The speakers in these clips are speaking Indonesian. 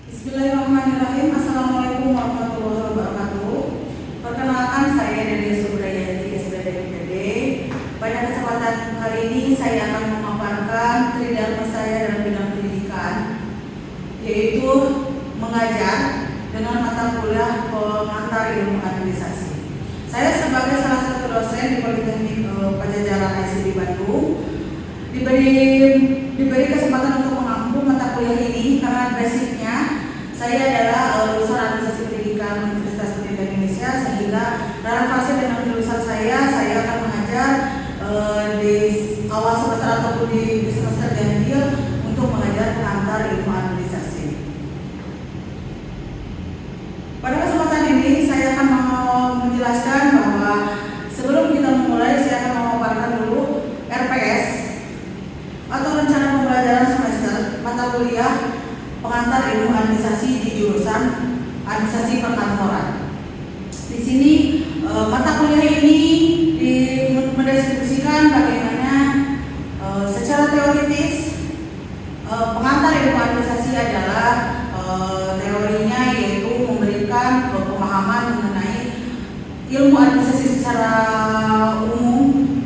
Bismillahirrahmanirrahim. Assalamualaikum warahmatullahi wabarakatuh. Perkenalkan, saya Delia Subrayati, SPDMPD. Pada kesempatan kali ini saya akan memaparkan tridharma saya dalam bidang pendidikan, yaitu mengajar dengan mata kuliah pengantar ilmu administrasi. Saya sebagai salah satu dosen di Politeknik Pajajaran IC di Bandung diberi kesempatan untuk mengampu mata kuliah ini karena basicnya saya adalah lulusan administrasi pendidikan Universitas Pendidikan Indonesia, sehingga relevansi dengan lulusan saya akan mengajar di awal semester ataupun di semester ganjil untuk mengajar pengantar ilmu administrasi. Pada kesempatan ini saya akan menjelaskan bahwa sebelum kita memulai, saya akan memaparkan dulu RPS atau rencana pembelajaran semester mata kuliah pengantar ilmu administrasi di jurusan administrasi perkantoran. Di sini mata kuliah ini mendeskripsikan bagaimana secara teoritis pengantar ilmu administrasi adalah teorinya yaitu memberikan pemahaman mengenai ilmu administrasi secara umum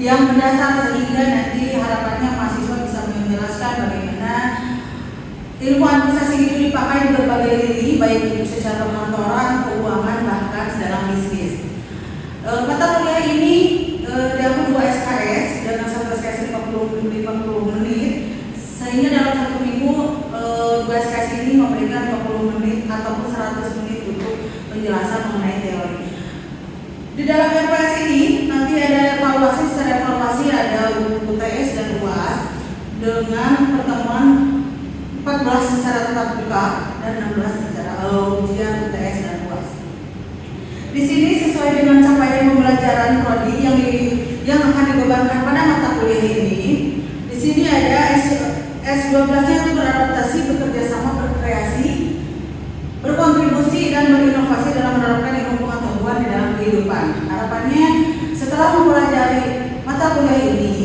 yang mendasar, sehingga nanti harapannya mahasiswa bisa menjelaskan bagaimana ilmu administrasi itu dipakai di berbagai lini, baik itu secara perkantoran, keuangan, bahkan dalam bisnis. Mata kuliah ini diambil 2 SKS dengan 1 SKS 50 menit, sehingga dalam 1 minggu 2 SKS ini memberikan 50 menit ataupun 100 menit untuk penjelasan mengenai teori. Di dalam RPS ini nanti ada evaluasi, secara evaluasi ada UTS dan UAS dengan pertemuan 14 secara tatap muka dan 16 secara ujian UTS dan UAS. Di sini sesuai dengan capaian pembelajaran prodi yang akan dibebankan pada mata kuliah ini. Di sini ada S12-nya itu beradaptasi, bekerja sama, berkreasi, berkontribusi dan berinovasi dalam menerapkan ilmu pengetahuan di dalam kehidupan. Harapannya setelah mempelajari mata kuliah ini,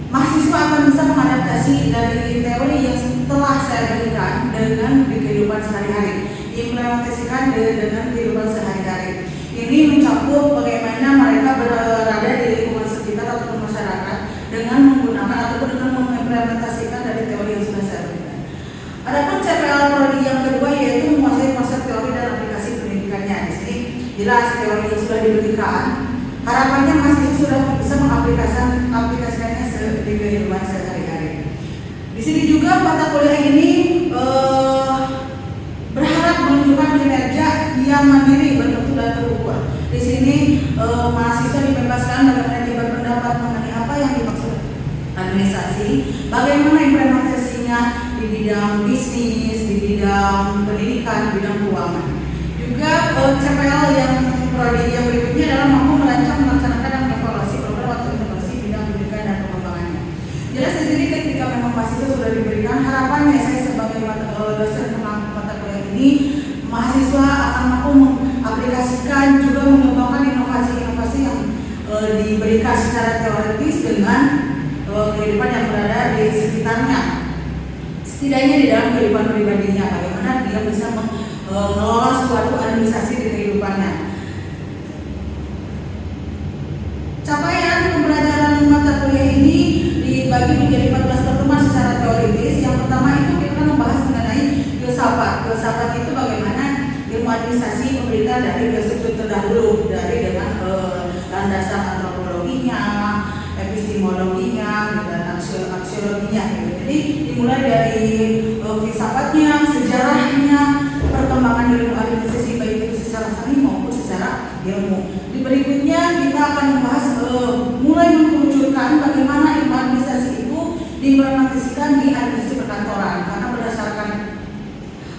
mahasiswa akan bisa mengadaptasi dari teori yang telah saya berikan dengan kehidupan sehari-hari, diimplementasikan dengan kehidupan sehari-hari. Ini mencakup bagaimana mereka berada di lingkungan sekitar ataupun masyarakat dengan menggunakan ataupun dengan mengimplementasikan dari teori yang sudah saya berikan. Adapun CPL prodi yang kedua yaitu menguasai konsep teori dan aplikasi pendidikannya. Di sini jelas teori yang sudah diberikan, harapannya mahasiswa sudah bisa mengaplikasikannya di kehidupan sehari-hari. Di sini juga mata kuliah ini berharap menunjukkan kinerja yang mandiri, bermutu dan terukur. Di sini mahasiswa dibebaskan bagaimana dia berpendapat mengenai apa yang dimaksud administrasi, bagaimana implementasinya di bidang bisnis, di bidang pendidikan, di bidang keuangan. Juga CPL yang prodi yang berikutnya adalah mampu merancang, melaksanakan dan mengevaluasi program atau inovasi bidang pendidikan dan pengembangannya. Jelas di sini ketika memang mahasiswa sudah diberikan, harapannya saya sebagai dosen pengampu mata kuliah ini, mahasiswa akan mampu mengaplikasikan juga mengembangkan inovasi-inovasi yang diberikan secara teoritis dengan kehidupan yang berada di sekitarnya. Setidaknya di dalam kehidupan pribadinya, bagaimana dia bisa mengelola suatu administrasi di kehidupannya. Capaian pembelajaran mata kuliah ini dibagi menjadi 14 pertemuan secara teoritis. Yang pertama itu kita membahas mengenai filsafat. Filsafat itu bagaimana ilmu administrasi memberikan dari sudut terdahulu, dari dengan landasan antropologinya, epistemologinya, dan aksiologinya. Jadi dimulai dari filsafatnya, sejarahnya, perkembangan ilmu administrasi baik itu secara seni maupun secara ilmu. Di berikutnya kita akan membahas mulai mengerucutkan bagaimana ilmu administrasi itu diimplementasikan di administrasi perkantoran, karena berdasarkan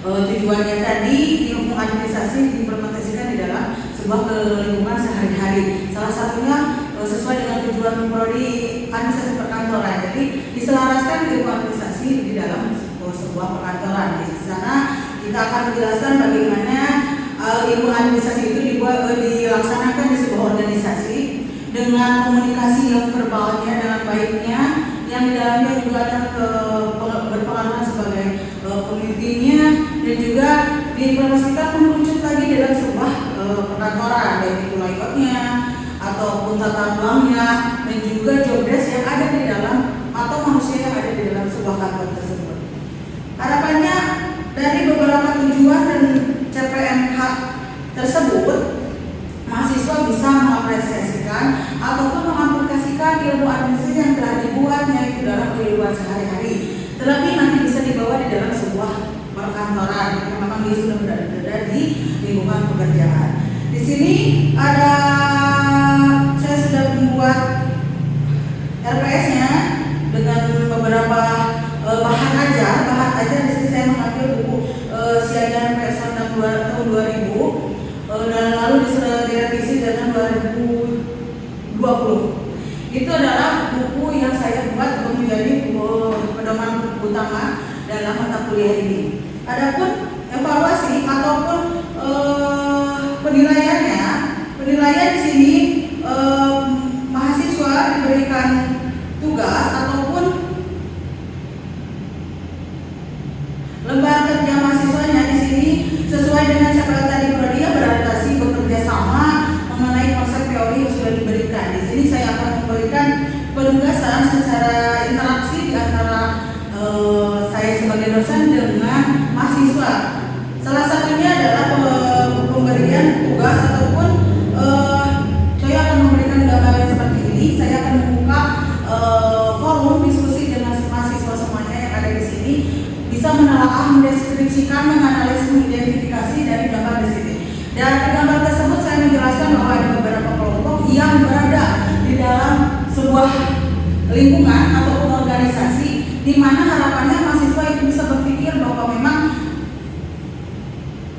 tujuannya tadi ilmu administrasi diimplementasikan di dalam sebuah lingkungan sehari-hari. Salah satunya sesuai dengan tujuan prodi administrasi perkantoran. Jadi diselaraskan ilmu administrasi di dalam sebuah perkantoran. Di sana kita akan menjelaskan bagaimana ilmu administrasi itu dilaksanakan di sebuah organisasi dengan komunikasi yang verbalnya dengan baiknya, yang di dalamnya juga ada berpengalaman sebagai pemimpinnya, dan juga diimplementasikan merujuk lagi dalam sebuah perkantoran, baik itu layoutnya ataupun tata ruangnya, dan juga job desk yang ada di dalam atau manusia yang ada di dalam sebuah kantor tersebut. Harapannya dari beberapa tujuan dan CPMK tersebut, mahasiswa bisa mengapresiasikan ataupun mengaplikasikan ilmu administrasi yang telah dibuatnya itu dalam kehidupan sehari-hari. Terlebih nanti bisa dibawa di dalam sebuah perkantoran yang memang dia sudah berada di lingkungan pekerjaan. Di sini saya sudah membuat RPS-nya dengan beberapa bahan ajar. Di sini saya mengambil buku Siaga RPS tahun 2000 dan lalu direvisi dengan 2020. Itu adalah buku yang saya buat untuk menjadi pedoman utama dalam mata kuliah ini. Adapun evaluasi ataupun penilaian di sini mahasiswa diberikan tugas ataupun lembar kerja mahasiswanya di sini sesuai dengan capaian tadi prodi beradaptasi bekerja sama mengenai konsep teori yang sudah diberikan. Di sini saya akan memberikan penugasan secara interaksi di antara saya sebagai dosen dengan mahasiswa. Salah satunya adalah pemberian tugas ataupun saya akan memberikan gambaran seperti ini. Saya akan membuka forum diskusi dengan mahasiswa semuanya yang ada di sini, bisa menelaah, mendeskripsikan, menganalisis, mengidentifikasi dari gambar di sini. Dari gambar tersebut saya menjelaskan bahwa ada beberapa kelompok yang berada di dalam sebuah lingkungan ataupun organisasi, di mana harapannya mahasiswa itu bisa berpikir bahwa memang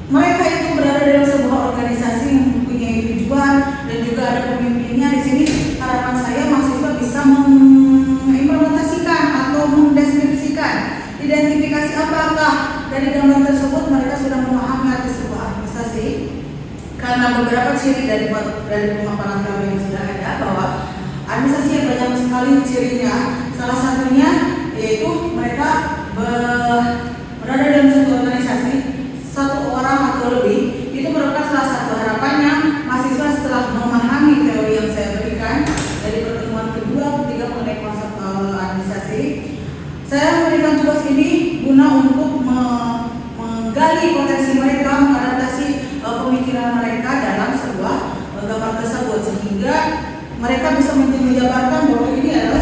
mereka itu berada dalam sebuah organisasi yang mempunyai tujuan dan juga ada pemimpinnya. Di sini harapan saya mahasiswa bisa mengimplementasikan atau mendeskripsikan, identifikasi apakah dari gambar tersebut mereka sudah memahami arti sebuah organisasi. Karena beberapa ciri dari pemaparan kami yang sudah ada bahwa administrasi yang banyak sekali cirinya, salah satunya yaitu mereka berada dalam satu organisasi, satu orang atau lebih. Itu merupakan salah satu harapannya mahasiswa setelah memahami teori yang saya berikan dari pertemuan kedua, ketiga mengenai konsep administrasi. Saya memberikan tugas ini guna untuk menggali potensi mereka, mengadaptasi pemikiran mereka dalam sebuah gambar tersebut, sehingga mereka bisa menjabarkan bahwa ini adalah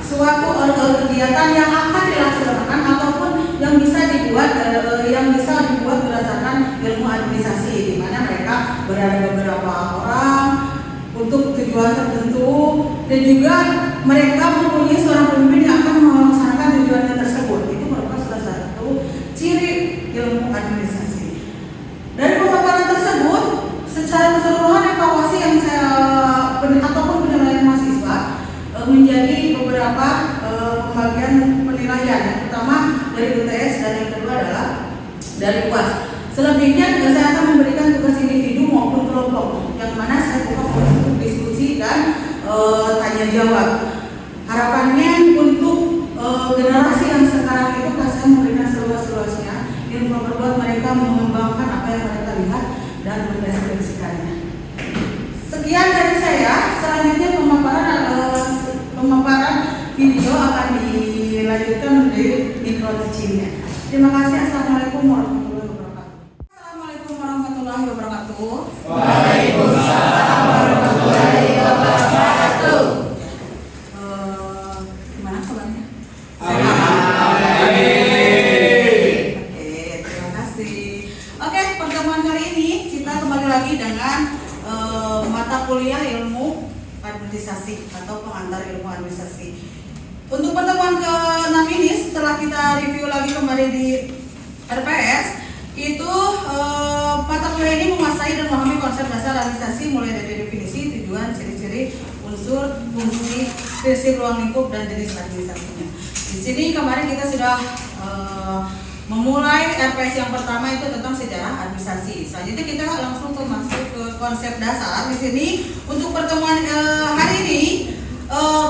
suatu kegiatan yang akan dilaksanakan ataupun yang bisa dibuat berdasarkan ilmu administrasi, di mana mereka berada beberapa orang untuk tujuan tertentu, dan juga mereka mempunyai seorang pemimpin yang akan melaksanakan tujuannya tersebut. Itu merupakan salah satu ciri ilmu administrasi. Dari pemaparan tersebut, secara keseluruhan evaluasi yang saya ataupun penilaian mahasiswa menjadi beberapa pembagian penilaian. Yang pertama dari UTS dan yang kedua adalah dari UAS. Selebihnya juga saya akan memberikan tugas individu maupun kelompok, yang mana saya buka untuk diskusi dan tanya jawab. Harapannya untuk generasi yang sekarang itu saya memberikan seluas-luasnya info berbuat mereka mengembangkan apa yang mereka lihat dan mendeskripsikannya. Sekian dari saya. Selanjutnya pemaparan video akan dilanjutkan menjadi micro teaching-nya. Terima kasih. Assalamualaikum warahmatullahi wabarakatuh. Assalamualaikum warahmatullahi wabarakatuh. Waalaikumsalam warahmatullahi wabarakatuh. Gimana kabarnya? Terima kasih. Oke, pertemuan kali ini kita kembali lagi dengan mata kuliah ilmu administrasi atau pengantar ilmu administrasi. Untuk pertemuan ke-6 ini, setelah kita review lagi kembali di RPS, itu mata kuliah ini menguasai dan memahami konsep dasar administrasi mulai dari definisi, tujuan, ciri-ciri, unsur, fungsi, prinsip ruang lingkup, dan jenis administrasinya. Di sini kemarin kita sudah memulai RPS yang pertama itu tentang sejarah administrasi. Selanjutnya kita langsung masuk ke konsep dasar. Di sini untuk pertemuan hari ini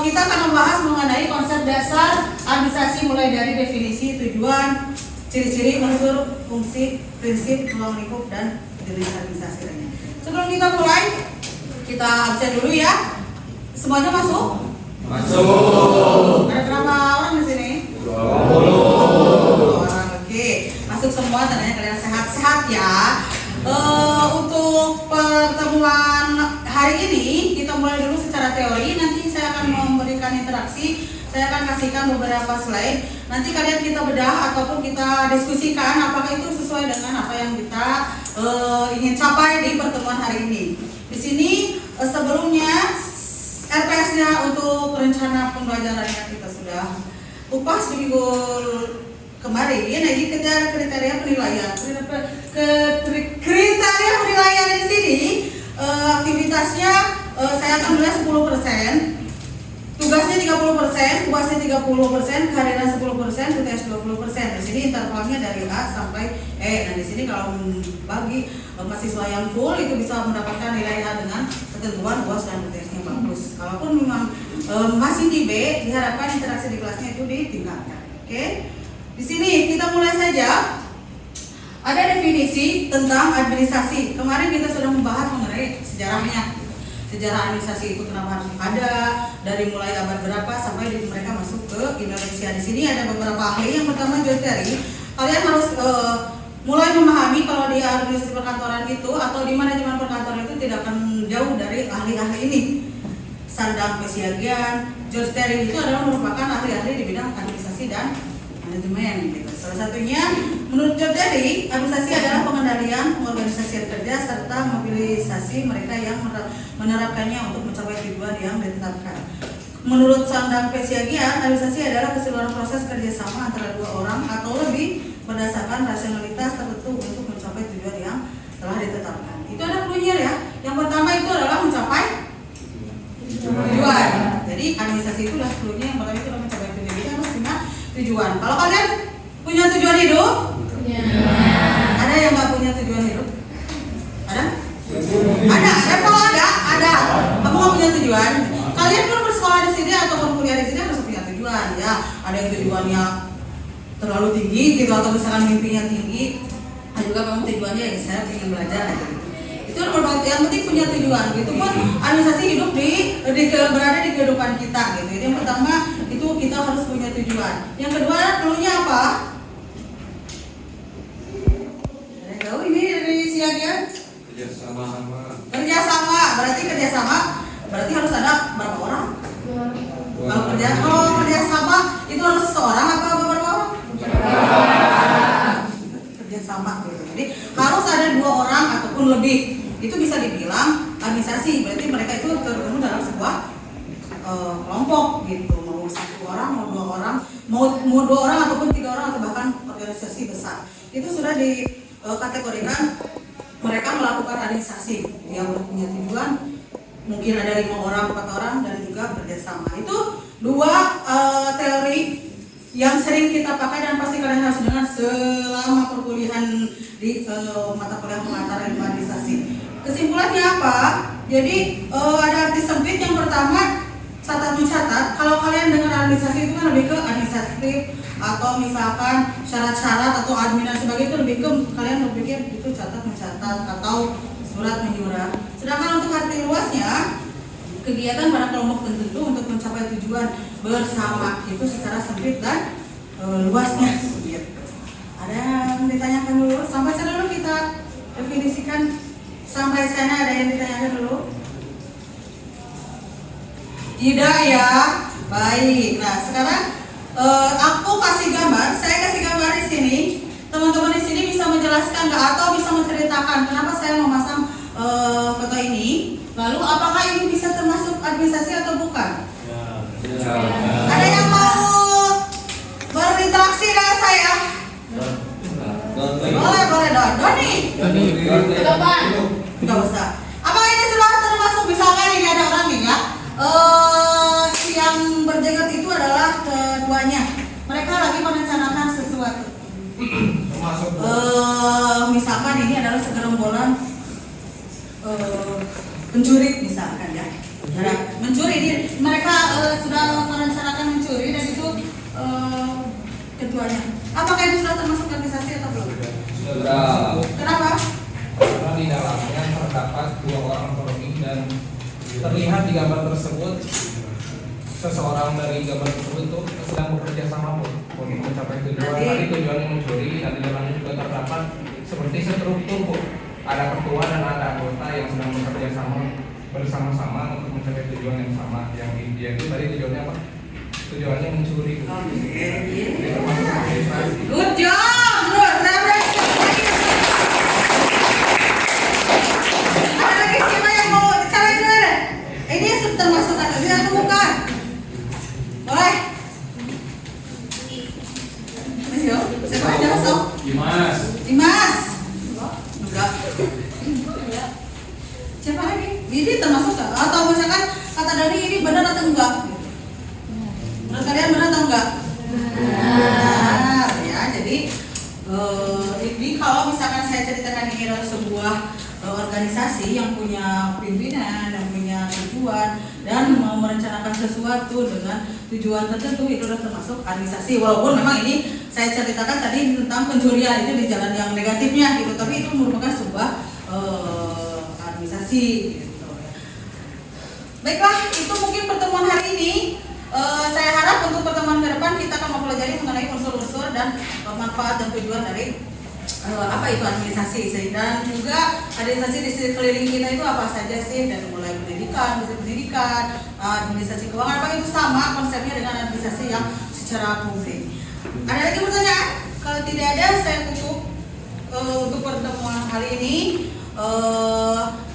kita akan membahas mengenai konsep dasar administrasi mulai dari definisi, tujuan, ciri-ciri, unsur, fungsi, prinsip, ruang lingkup, dan jenis administrasi lainnya. Sebelum kita mulai, kita absen dulu ya. Semuanya masuk? Masuk. Ada berapa orang di sini? 20 orang. Oke, masuk semua. Tandanya kalian sehat-sehat ya. Untuk pertemuan hari ini kita mulai dulu secara teori. Nanti saya akan memberikan interaksi. Saya akan kasihkan beberapa slide. Nanti kalian kita bedah ataupun kita diskusikan apakah itu sesuai dengan apa yang kita ingin capai di pertemuan hari ini. Di sini sebelumnya RPS-nya untuk rencana pembelajarannya kita sudah kupas di minggu kemarin. Nah, ini kriteria penilaian. Kriteria penilaian di sini aktivitasnya saya akan mulai 10%. Tugasnya 30%, puasnya 30%, kehadiran 10%, UTS 20%. Di sini intervalnya dari A sampai E. Nah, di sini kalau bagi mahasiswa yang full itu bisa mendapatkan nilai A dengan ketentuan UAS dan UTS-nya bagus. Kalaupun memang masih di B, diharapkan interaksi di kelasnya itu ditingkatkan. Oke. Di sini kita mulai saja. Ada definisi tentang administrasi. Kemarin kita sudah membahas mengenai sejarahnya. Sejarah administrasi itu kenapa harus ada, dari mulai abad berapa sampai mereka masuk ke Indonesia. Di sini ada beberapa ahli. Yang pertama John Terry. Kalian harus mulai memahami kalau di administrasi perkantoran itu atau di manajemen perkantoran itu tidak akan jauh dari ahli-ahli ini. Sandang Pesiagian, George Terry itu adalah merupakan ahli-ahli di bidang administrasi dan manajemen. Gitu. Salah satunya, menurut George Terry, administrasi adalah pengendalian, pengorganisasian kerja serta mobilisasi mereka yang menerapkannya untuk mencapai tujuan yang ditetapkan. Menurut Sandang Pesiagian, administrasi adalah keseluruhan proses kerjasama antara dua orang atau lebih berdasarkan rasionalitas tertentu untuk mencapai tujuan yang telah ditetapkan. Itu ada clue-nya ya. Yang pertama itu adalah mencapai tujuan. Jadi administrasi itu adalah clue-nya. Yang pertama itu adalah mencapai tujuan. Jadi harus punya tujuan. Kalau kalian punya tujuan hidup? Ya. Ada yang nggak punya tujuan hidup? Ada? Ada. Kalau ada. Kamu nggak punya tujuan? Kalian pun bersekolah di sini atau kuliah di sini harus punya tujuan ya. Ada yang tujuannya terlalu tinggi gitu atau misalkan mimpinya tinggi. Ada juga memang tujuannya ya saya ingin belajar aja gitu. Itu yang penting punya tujuan gitu pun administrasi hidup berada di kehidupan kita gitu. Jadi yang pertama itu kita harus punya tujuan. Yang kedua clue-nya apa? Ada tahu ini dari siaga? Kerjasama. Berarti harus ada berapa orang? Kalau kerjasama itu harus seorang apa beberapa orang? Kerjasama gitu. Jadi harus ada 2 orang ataupun lebih. Itu bisa dibilang administrasi. Berarti mereka itu tergabung dalam sebuah kelompok gitu. Mau 1 orang, mau 2 orang, mau 2 orang ataupun 3 orang atau bahkan organisasi besar. Itu sudah dikategorikan mereka melakukan administrasi. Dia punya tujuan. Mungkin ada 5 orang, 4 orang dan juga kerjasama. Itu 2 teori yang sering kita pakai dan pasti kalian harus dengar selama perkuliahan di mata kuliah pengantar ilmu administrasi. Kesimpulannya apa? Jadi ada arti sempit. Yang pertama catat mencatat. Kalau kalian dengar administrasi itu kan lebih ke administratif atau misalkan syarat-syarat atau admin dan sebagainya itu lebih ke kalian berpikir itu catat mencatat atau surat menyurat. Sedangkan untuk arti luasnya kegiatan pada kelompok tertentu untuk mencapai tujuan bersama itu secara sempit dan luasnya. Ada yang ditanyakan dulu? Sampai sana dulu kita definisikan. Sampai sana ada yang ditanyakan dulu? Tidak ya? Baik. Nah sekarang aku kasih gambar. Saya kasih gambar di sini. Teman-teman di sini bisa menjelaskan nggak atau bisa menceritakan kenapa saya memasang foto ini? Lalu apakah ini bisa termasuk administrasi atau bukan? Ya. Ada yang mau berinteraksi dengan saya? Boleh Doni. Nggak usah. Apakah ini sudah termasuk misalkan ini ada orang nih ya? Si yang berjenggot itu adalah keduanya. Mereka lagi merencanakan sesuatu. misalkan ini adalah segerombolan pencuri misalkan ya. Nah, mencuri ini mereka sudah merencanakan mencuri dan itu ketuanya. Apakah itu sudah termasuk organisasi atau belum? Sudah. Kenapa? Karena di dalamnya terdapat 2 orang kronik dan terlihat di gambar tersebut seseorang dari gambar tersebut itu sedang bekerja sama untuk mencapai tujuan. Tadi tujuannya mencuri dan di dalamnya juga terdapat seperti struktur Bu. Ada ketua dan ada anggota yang sedang bekerja sama bersama-sama untuk mencapai tujuan yang sama. Yang dia itu tadi tujuannya apa? Tujuannya mencuri. Ini termasuk organisasi. Good job, bro. Ada lagi siapa yang mau cara-cara? Ini sudah termasuk organisasi atau bukan? Boleh? Ayo, siapa aja masuk? Dimas. Dimas. Enggak. Siapa lagi? Ini termasuk nggak? Atau misalkan kata Dani ini benar atau enggak? Menurut kalian benar atau enggak? Benar ya. Jadi ini kalau misalkan saya ceritakan ini adalah sebuah organisasi yang punya pimpinan, yang punya tujuan dan mau merencanakan sesuatu dengan tujuan tertentu, itu sudah termasuk organisasi. Walaupun memang ini saya ceritakan tadi tentang pencurian itu di jalan yang negatifnya gitu, tapi itu merupakan sebuah organisasi gitu. Baiklah, itu mungkin pertemuan hari ini. Saya harap untuk pertemuan ke depan kita akan mempelajari mengenai unsur-unsur dan manfaat dan tujuan dari apa itu administrasi, dan juga administrasi di sekeliling kita itu apa saja sih, dan mulai pendidikan, administrasi keuangan, apa itu sama konsepnya dengan administrasi yang secara publik. Ada lagi pertanyaan? Kalau tidak ada, saya tutup untuk pertemuan hari ini.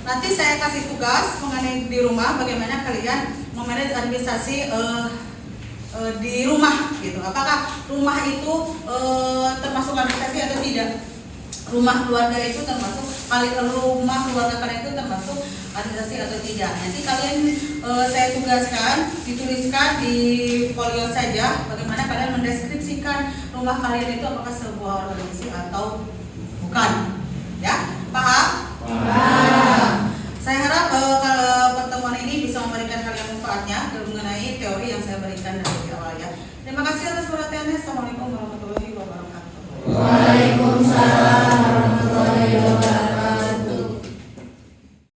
Nanti saya kasih tugas mengenai di rumah bagaimana kalian memanage administrasi di rumah gitu. Apakah rumah itu termasuk administrasi atau tidak? Rumah keluarga itu termasuk, rumah keluarga kalian itu termasuk administrasi atau tidak? Nanti kalian saya tugaskan dituliskan di folio saja bagaimana kalian mendeskripsikan rumah kalian itu apakah sebuah organisasi atau bukan. Ya, paham? Paham. Saya harap pertemuan ini bisa memberikan kalian manfaatnya mengenai teori yang saya berikan dari awal ya. Terima kasih atas perhatiannya. Assalamualaikum warahmatullahi wabarakatuh.